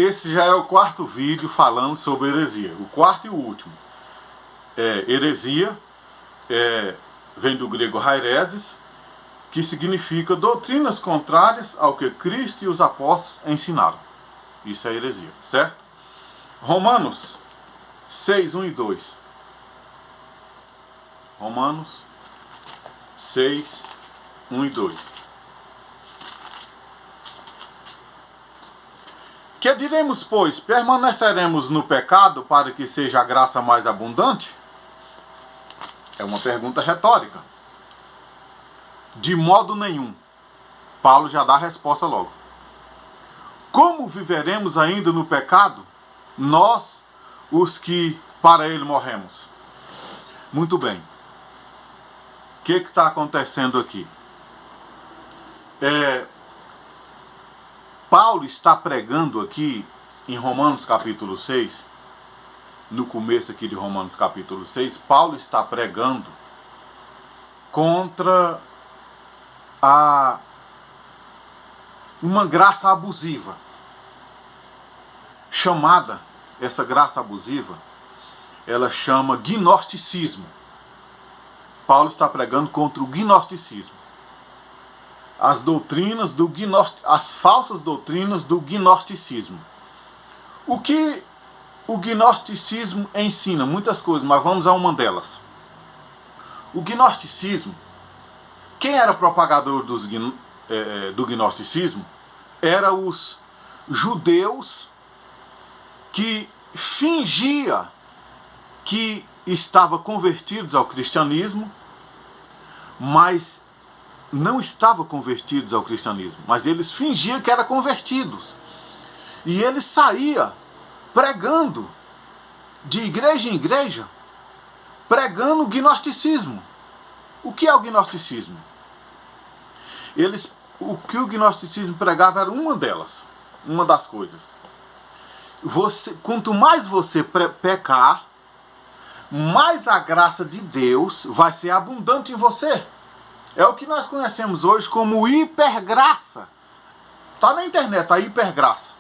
esse já é o quarto vídeo falando sobre heresia. O quarto e o último. Heresia vem do grego haireses, que significa doutrinas contrárias ao que Cristo e os apóstolos ensinaram. Isso é heresia, certo? Romanos 6, 1 e 2. Romanos 6, 1 e 2. Que diremos, pois? Permaneceremos no pecado para que seja a graça mais abundante? É uma pergunta retórica. De modo nenhum. Paulo já dá a resposta logo. Como viveremos ainda no pecado, nós, os que para ele morremos? Muito bem. O que está acontecendo aqui? Paulo está pregando aqui em Romanos capítulo 6, no começo aqui de Romanos capítulo 6, Paulo está pregando contra uma graça abusiva, chamada, essa graça abusiva, ela chama gnosticismo. Paulo está pregando contra o gnosticismo. As falsas doutrinas do gnosticismo. O que o gnosticismo ensina? Muitas coisas, mas vamos a uma delas. O gnosticismo, quem era propagador do gnosticismo? Eram os judeus que fingia que estavam convertidos ao cristianismo, mas não estavam convertidos ao cristianismo, mas eles fingiam que eram convertidos. E eles saíam pregando de igreja em igreja, pregando o gnosticismo. O que é o gnosticismo? O que o gnosticismo pregava era uma das coisas. Quanto mais você pecar, mais a graça de Deus vai ser abundante em você. É o que nós conhecemos hoje como hipergraça. Está na internet, a hipergraça.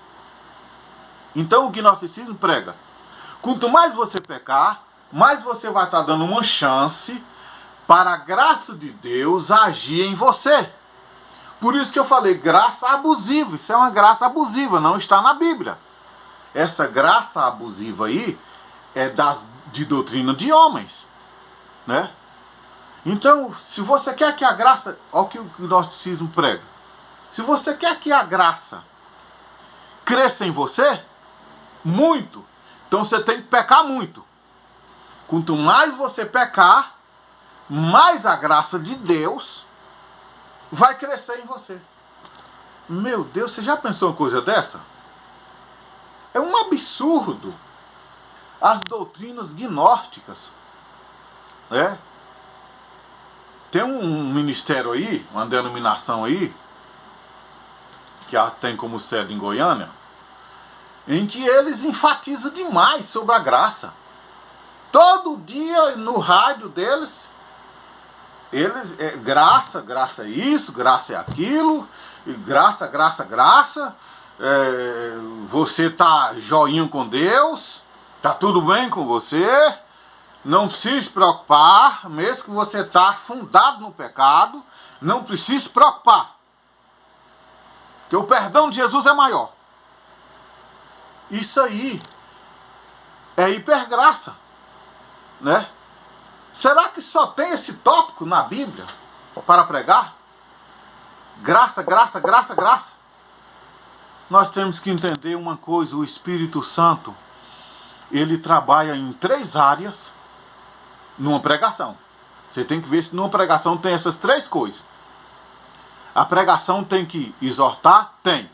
Então o gnosticismo prega: quanto mais você pecar, mais você vai estar dando uma chance para a graça de Deus agir em você. Por isso que eu falei graça abusiva. Isso é uma graça abusiva, não está na Bíblia. Essa graça abusiva aí é de doutrina de homens, né? Então, se você quer que a graça... Olha o que o gnosticismo prega. Se você quer que a graça cresça em você, muito, então você tem que pecar muito. Quanto mais você pecar, mais a graça de Deus vai crescer em você. Meu Deus, você já pensou uma coisa dessa? É um absurdo. As doutrinas gnósticas, né? Tem um ministério aí, uma denominação aí, que tem como sede em Goiânia, em que eles enfatizam demais sobre a graça. Todo dia no rádio deles, graça é isso, graça é aquilo, graça, você tá joinha com Deus, tá tudo bem com você, não precisa se preocupar, mesmo que você está afundado no pecado, não precisa se preocupar, porque o perdão de Jesus é maior. Isso aí é hipergraça, né? Será que só tem esse tópico na Bíblia para pregar? Graça. Nós temos que entender uma coisa: o Espírito Santo, ele trabalha em 3 áreas numa pregação. Você tem que ver se numa pregação tem essas 3 coisas. A pregação tem que exortar? Tem.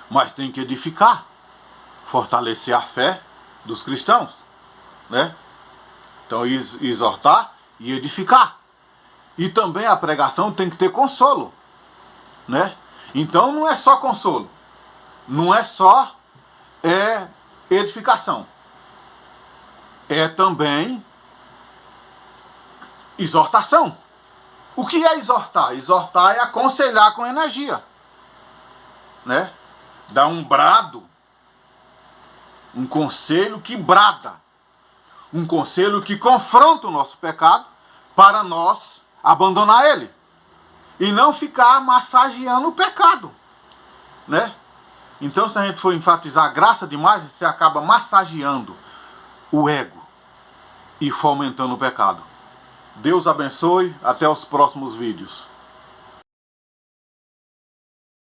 Mas tem que edificar, fortalecer a fé dos cristãos, né? Então, exortar e edificar. E também a pregação tem que ter consolo, né? Então não é só consolo, não é só edificação, é também exortação. O que é exortar? Exortar é aconselhar com energia, né? Dar um brado Um conselho que brada. Um conselho que confronta o nosso pecado para nós abandonar ele. E não ficar massageando o pecado, né? Então, se a gente for enfatizar a graça demais, você acaba massageando o ego e fomentando o pecado. Deus abençoe. Até os próximos vídeos.